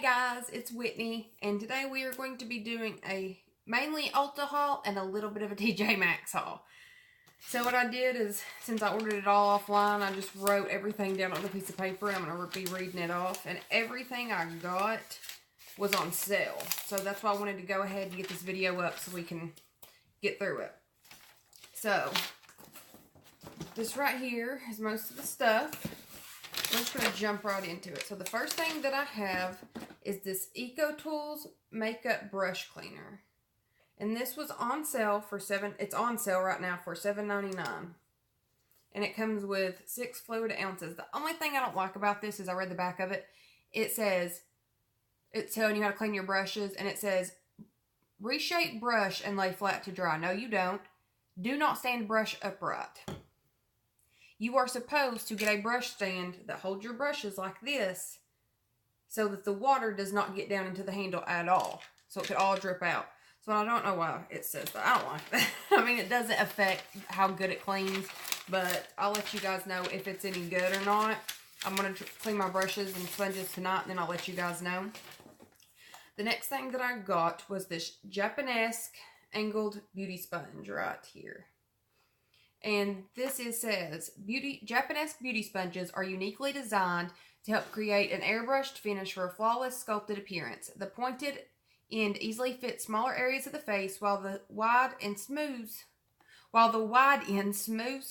Hey guys, it's Whitney, and today we are going to be doing a mainly Ulta haul and a little bit of a TJ Maxx haul. So what I did is, since I ordered it all offline, I just wrote everything down on a piece of paper. I'm going to be reading it off, and everything I got was on sale. So that's why I wanted to go ahead and get this video up so we can get through it. So, this right here is most of the stuff. I'm just going to jump right into it. So the first thing that I have is this Eco Tools Makeup Brush Cleaner. And this was on sale for it's on sale right now for $7.99. And it comes with 6 fluid ounces. The only thing I don't like about this is I read the back of it. It says, it's telling you how to clean your brushes, and it says, reshape brush and lay flat to dry. No, you don't. Do not stand brush upright. You are supposed to get a brush stand that holds your brushes like this so that the water does not get down into the handle at all. So it could all drip out. So I don't know why it says that. I don't like that. I mean, it doesn't affect how good it cleans, but I'll let you guys know if it's any good or not. I'm going to clean my brushes and sponges tonight, and then I'll let you guys know. The next thing that I got was this Japanese angled beauty sponge right here. And this says, Japanese beauty sponges are uniquely designed to help create an airbrushed finish for a flawless sculpted appearance. The pointed end easily fits smaller areas of the face, while the wide end smooths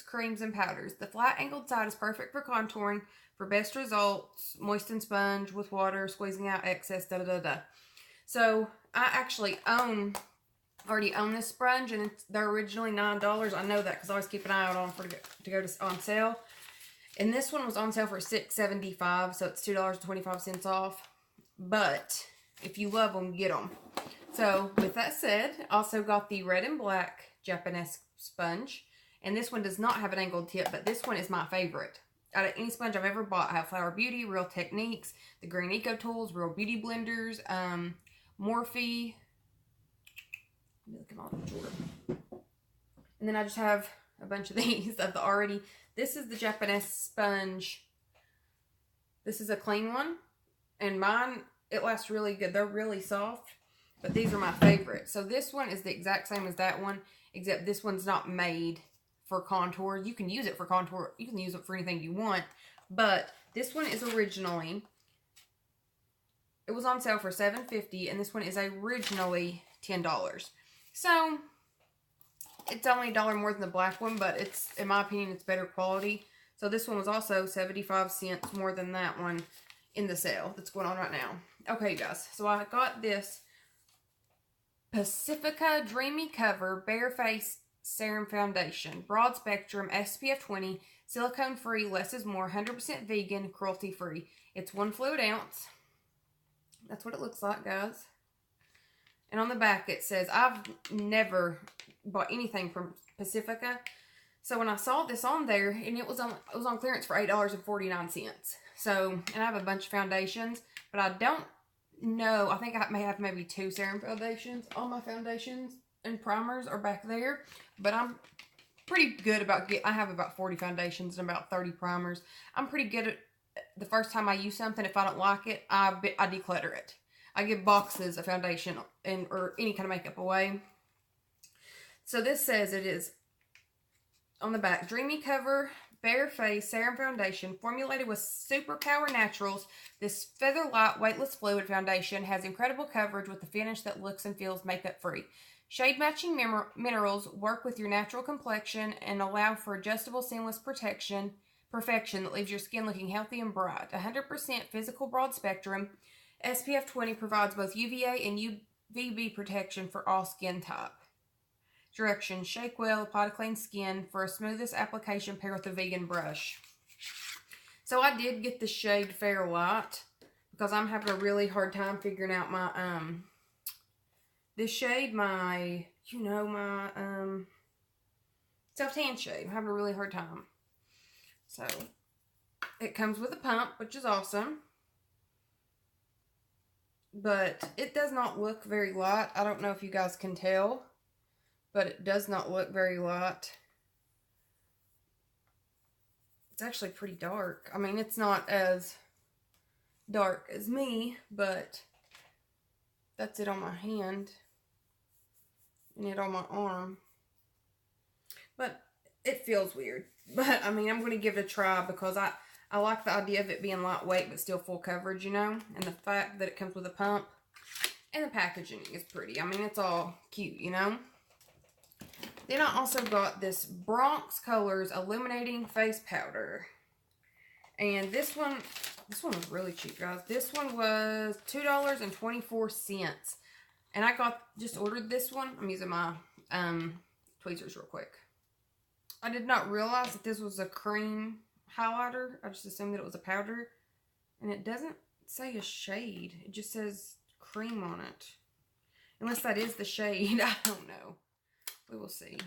creams and powders. The flat angled side is perfect for contouring. For best results, moisten sponge with water, squeezing out excess, So, I actually already own this sponge, and they're originally $9. I know that because I always keep an eye out on to go on sale. And this one was on sale for $6.75, so it's $2.25 off. But if you love them, get them. So with that said, I also got the red and black Japanese sponge, and this one does not have an angled tip, but this one is my favorite. Out of any sponge I've ever bought, I have Flower Beauty, Real Techniques, the Green Eco Tools, Real Beauty Blenders, Morphe. Look at all the Jordan. And then I just have a bunch of these of the already. This is the Japanese sponge. This is a clean one. And mine, it lasts really good. They're really soft. But these are my favorite. So this one is the exact same as that one, except this one's not made for contour. You can use it for contour. You can use it for anything you want. But this one is originally, it was on sale for $7.50, and this one is originally $10. So, it's only $1 more than the black one, but it's, in my opinion, it's better quality. So this one was also 75 cents more than that one in the sale that's going on right now. Okay, guys, so I got this Pacifica Dreamy Cover Bare Face Serum Foundation. Broad spectrum, SPF 20, silicone free, less is more, 100% vegan, cruelty free. It's 1 fluid ounce. That's what it looks like, guys. And on the back it says, I've never bought anything from Pacifica. So when I saw this on there, and it was on clearance for $8.49. So, and I have a bunch of foundations, but I don't know. I think I may have maybe 2 serum foundations. All my foundations and primers are back there. But I'm pretty good about I have about 40 foundations and about 30 primers. I'm pretty good at, the first time I use something, if I don't like it, I declutter it. I give boxes of foundation or any kind of makeup away. So this says it is, on the back, Dreamy Cover Bare Face Serum Foundation, formulated with Superpower Naturals. This feather light, weightless fluid foundation has incredible coverage with a finish that looks and feels makeup free. Shade matching minerals work with your natural complexion and allow for adjustable seamless perfection that leaves your skin looking healthy and bright. 100% physical broad spectrum. SPF 20 provides both UVA and UVB protection for all skin type. Directions: shake well, apply to clean skin. For a smoothest application, pair with a vegan brush. So I did get the shade Fair Light because I'm having a really hard time figuring out my, this shade, my self-tan shade. I'm having a really hard time. So, it comes with a pump, which is awesome. But it does not look very light. I don't know if you guys can tell, but it does not look very light. It's actually pretty dark. I mean, it's not as dark as me, but that's it on my hand and it on my arm. But it feels weird. But, I mean, I'm going to give it a try because I like the idea of it being lightweight but still full coverage, you know? And the fact that it comes with a pump. And the packaging is pretty. I mean, it's all cute, you know? Then I also got this Bronx Colors Illuminating Face Powder. And this one was really cheap, guys. This one was $2.24. And I just ordered this one. I'm using my tweezers real quick. I did not realize that this was a cream highlighter. I just assumed that it was a powder. And it doesn't say a shade. It just says cream on it. Unless that is the shade. I don't know. We will see.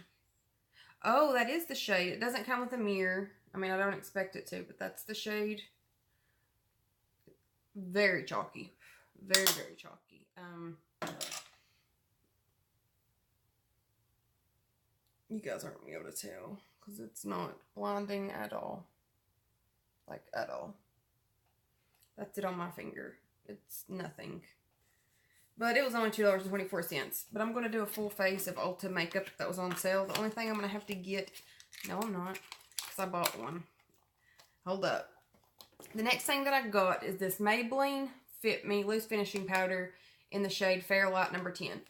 Oh, that is the shade. It doesn't come with a mirror. I mean, I don't expect it to, but that's the shade. Very chalky. Very, very chalky. You guys aren't going to be able to tell because it's not blinding at all. Like, at all. That's it on my finger. It's nothing. But it was only $2.24. But I'm going to do a full face of Ulta makeup that was on sale. The only thing I'm going to have to get... No, I'm not. Because I bought one. Hold up. The next thing that I got is this Maybelline Fit Me Loose Finishing Powder in the shade Fairlight number 10.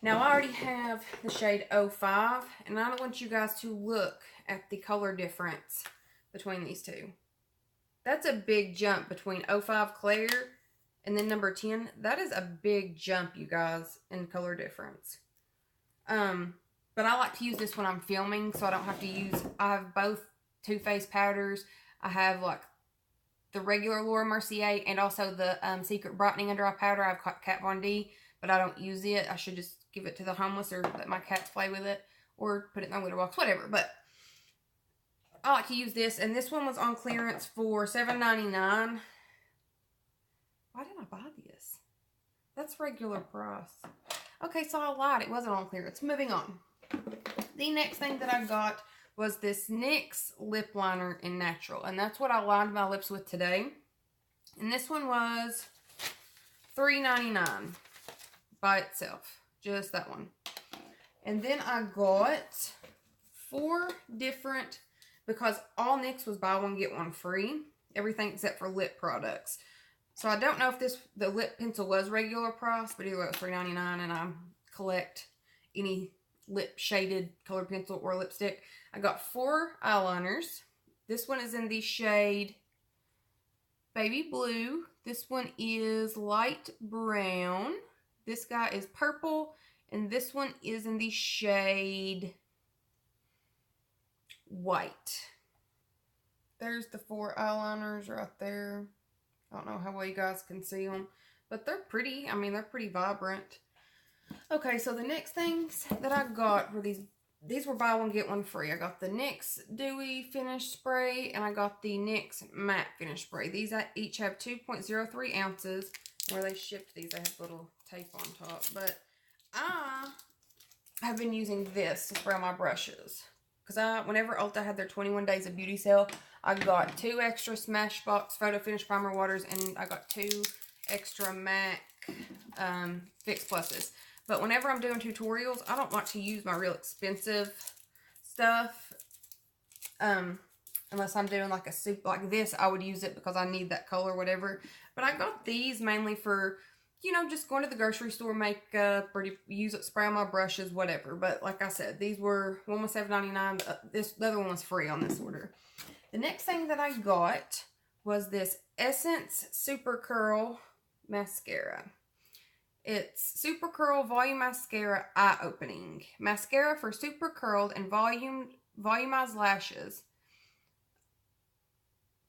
Now, I already have the shade 05. And I don't want you guys to look at the color difference between these two. That's a big jump between 05 Claire and then number 10. That is a big jump, you guys, in color difference. But I like to use this when I'm filming, so I don't have to use... I have both Too Faced powders. I have, like, the regular Laura Mercier and also the Secret Brightening Under Eye Powder. I have Kat Von D, but I don't use it. I should just give it to the homeless or let my cats play with it or put it in my litter box, whatever. But I like to use this, and this one was on clearance for $7.99. Why did I buy this? That's regular price. Okay, so I lied. It wasn't on clearance. Moving on. The next thing that I got was this NYX lip liner in natural. And that's what I lined my lips with today. And this one was $3.99 by itself. Just that one. And then I got 4 different, because all NYX was buy one, get one free. Everything except for lip products. So I don't know if the lip pencil was regular price, but either way it was $3.99, and I collect any lip shaded colored pencil or lipstick. I got 4 eyeliners. This one is in the shade Baby Blue. This one is light brown. This guy is purple, and this one is in the shade white. There's the 4 eyeliners right there. I don't know how well you guys can see them, but they're pretty. I mean, they're pretty vibrant. Okay, so the next things that I got were these were buy one, get one free. I got the NYX Dewy Finish Spray, and I got the NYX Matte Finish Spray. These each have 2.03 ounces. Where they shipped these, they have little tape on top. But I have been using this to spray on my brushes. Because whenever Ulta had their 21 days of beauty sale, I got 2 extra Smashbox Photo Finish Primer Waters, and I got 2 extra MAC Fix Pluses. But whenever I'm doing tutorials, I don't like to use my real expensive stuff. Unless I'm doing like a soup like this, I would use it because I need that color or whatever. But I got these mainly for, you know, just going to the grocery store, makeup, or to use it, spray on my brushes, whatever. But like I said, these were, one was $7.99, the other one was free on this order. The next thing that I got was this Essence Super Curl Mascara. It's Super Curl Volume Mascara Eye Opening. Mascara for super curled and volumized lashes.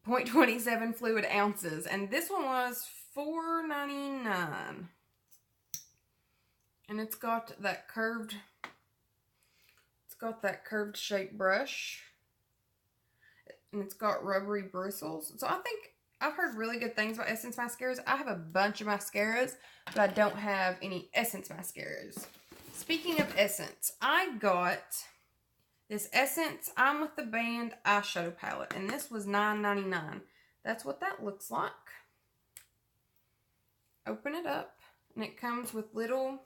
0.27 fluid ounces. And this one was $4.99. And it's got that curved shaped brush. And it's got rubbery bristles. So I think I've heard really good things about Essence mascaras. I have a bunch of mascaras, but I don't have any Essence mascaras. Speaking of Essence, I got this Essence I'm With The Band eyeshadow palette, and this was $9.99. That's what that looks like. open it up, and it comes with little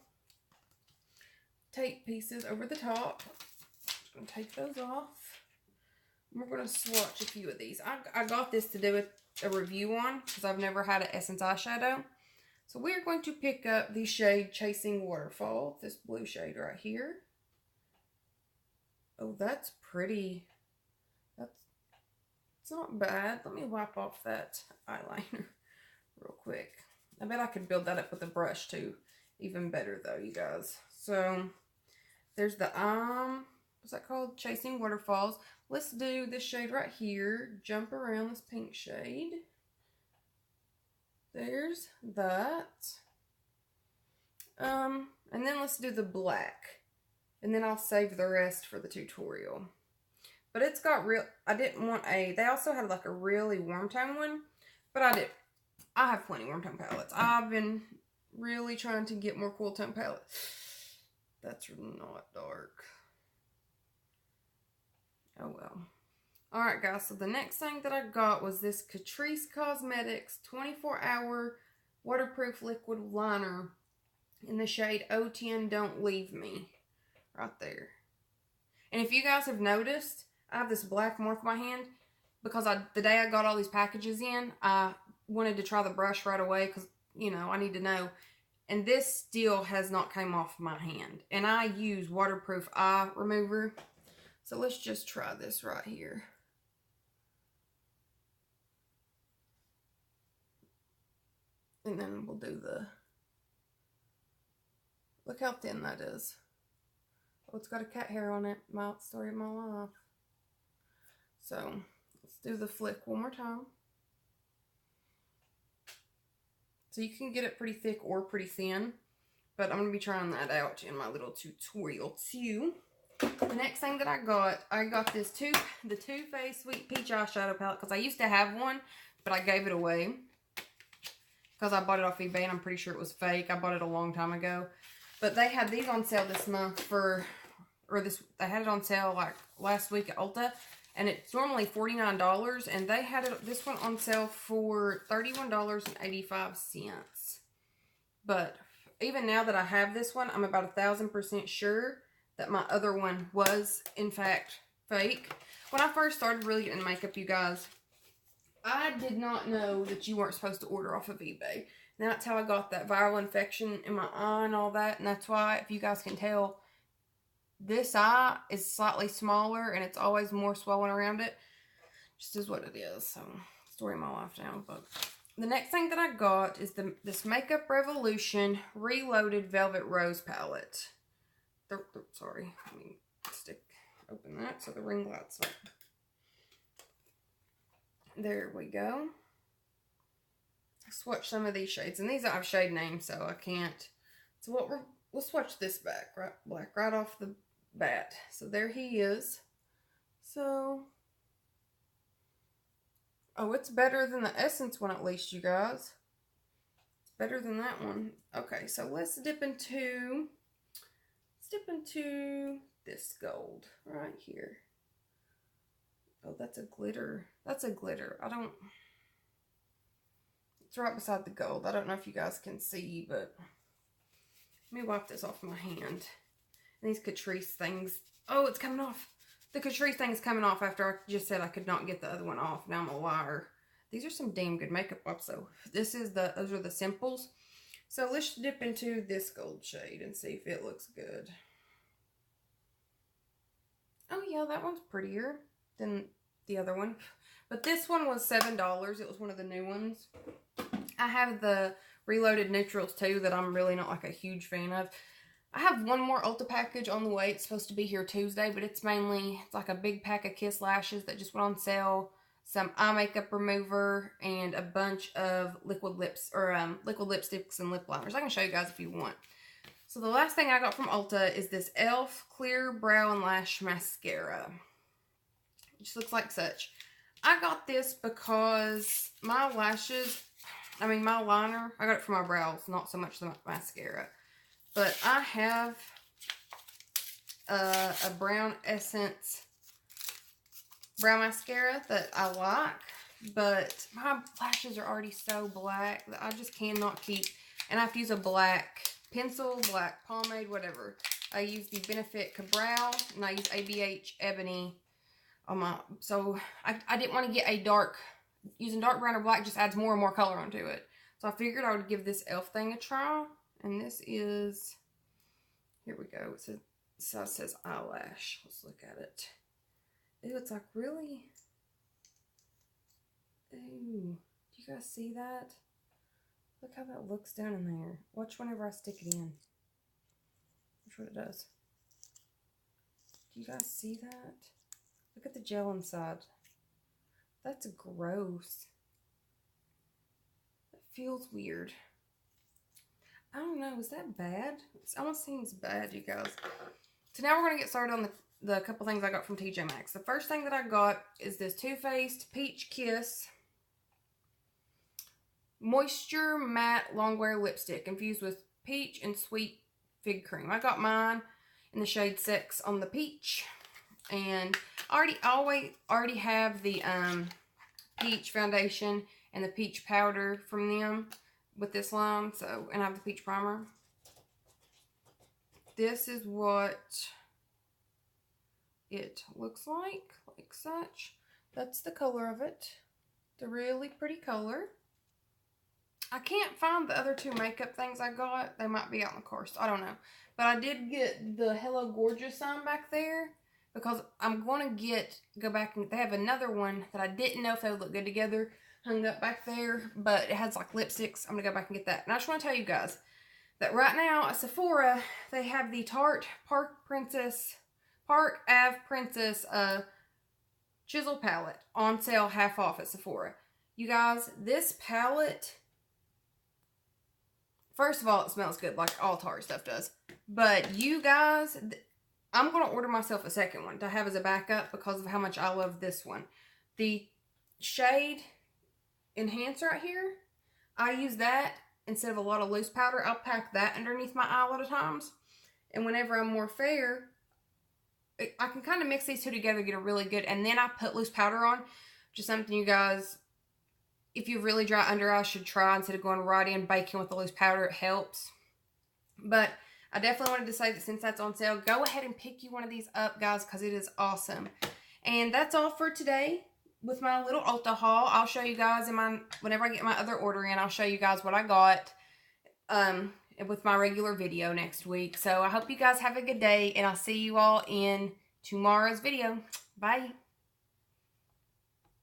tape pieces over the top. I'm going to take those off. We're going to swatch a few of these. I got this to do a review on because I've never had an Essence eyeshadow. So we're going to pick up the shade Chasing Waterfall, this blue shade right here. Oh, that's pretty. It's not bad. Let me wipe off that eyeliner real quick. I bet I could build that up with a brush too. Even better though, you guys. So there's the what's that called? Chasing Waterfalls. Let's do this shade right here. Jump around this pink shade. There's that. And then let's do the black. And then I'll save the rest for the tutorial. But it's got I didn't want they also had like a really warm tone one. But I have plenty of warm tone palettes. I've been really trying to get more cool tone palettes. That's not dark. Oh well. Alright guys, so the next thing that I got was this Catrice Cosmetics 24-hour waterproof liquid liner in the shade 010 Don't Leave Me. Right there. And if you guys have noticed, I have this black mark on my hand because the day I got all these packages in, I wanted to try the brush right away because, you know, I need to know. And this still has not came off my hand. And I use waterproof eye remover. So let's just try this right here. And then we'll do look how thin that is. Oh, it's got a cat hair on it. My story of my life. So, let's do the flick one more time. So you can get it pretty thick or pretty thin. But I'm going to be trying that out in my little tutorial too. The next thing that I got this the Too Faced Sweet Peach eyeshadow palette. Because I used to have one, but I gave it away. Because I bought it off eBay and I'm pretty sure it was fake. I bought it a long time ago. But they had these on sale this month they had it on sale like last week at Ulta. And it's normally $49. And they had this one on sale for $31.85. But even now that I have this one, I'm about 1,000% sure that my other one was in fact fake. When I first started really getting makeup, you guys, I did not know that you weren't supposed to order off of eBay. And that's how I got that viral infection in my eye and all that. And that's why, if you guys can tell, this eye is slightly smaller and it's always more swollen around it. Just is what it is. So, story of my life now. But the next thing that I got is this Makeup Revolution Reloaded Velvet Rose Palette. Sorry. Let me open that so the ring lights up. There we go. Swatch some of these shades. And these I have shade names, so I can't. So we'll swatch this black right off the bat. So there he is. So, oh, it's better than the Essence one at least, you guys. It's better than that one. Okay, so let's dip into this gold right here. Oh, that's a glitter. That's a glitter. It's right beside the gold. I don't know if you guys can see, but let me wipe this off my hand. And these Catrice things. Oh, it's coming off. The Catrice thing's coming off after I just said I could not get the other one off. Now I'm a liar. These are some damn good makeup wipes, though. those are the Simples. So let's dip into this gold shade and see if it looks good. Oh yeah, that one's prettier than the other one. But this one was $7. It was one of the new ones. I have the Reloaded Neutrals too that I'm really not like a huge fan of. I have one more Ulta package on the way. It's supposed to be here Tuesday, but it's like a big pack of Kiss lashes that just went on sale. Some eye makeup remover and a bunch of liquid liquid lipsticks and lip liners. I can show you guys if you want. So the last thing I got from Ulta is this e.l.f. Clear Brow and Lash Mascara. It just looks like such. I got this because my liner, I got it for my brows, not so much the mascara. But I have a Brown Essence brow mascara that I like. But my lashes are already so black that I just cannot keep And I have to use a black pencil, black pomade, whatever. I use the Benefit Cabral, and I use ABH Ebony on my, so I didn't want to get a dark, using dark brown or black just adds more and more color onto it. So I figured I would give this e.l.f. thing a try. And this is, here we go. It says eyelash. Let's look at it. Ooh, it's like really, ooh, do you guys see that? Look how that looks down in there. Watch whenever I stick it in. Watch what it does. Do you guys see that? Look at the gel inside. That's gross. That feels weird. I don't know. Is that bad? It almost seems bad, you guys. So now we're going to get started on the couple things I got from TJ Maxx. The first thing that I got is this Too Faced Peach Kiss Moisture Matte Longwear Lipstick infused with peach and sweet fig cream. I got mine in the shade Sex on the Peach. And I already have the peach foundation and the peach powder from them with this line. So, and I have the peach primer. This is what it looks like such. That's the color of it. It's a really pretty color. I can't find the other two makeup things I got. They might be out in the car, so I don't know. But I did get the Hello Gorgeous sign back there because I'm going to go back and they have another one that I didn't know if they would look good together hung up back there, but it has like lipsticks. I'm going to go back and get that. And I just want to tell you guys that right now at Sephora, they have the Tarte Park Ave Princess Chisel palette on sale half off at Sephora. You guys, this palette, first of all, it smells good like all Tarte stuff does. But you guys, I'm going to order myself a second one to have as a backup because of how much I love this one. The shade Enhance right here, I use that instead of a lot of loose powder. I'll pack that underneath my eye a lot of times. And whenever I'm more fair, I can kind of mix these two together, get a really good, and then I put loose powder on. Just something you guys, if you have really dry under eyes, should try instead of going right in baking with the loose powder. It helps. But I definitely wanted to say that since that's on sale, go ahead and pick you one of these up, guys, because it is awesome. And that's all for today with my little Ulta haul. I'll show you guys whenever I get my other order in, I'll show you guys what I got with my regular video next week. So I hope you guys have a good day, and I'll see you all in tomorrow's video. Bye.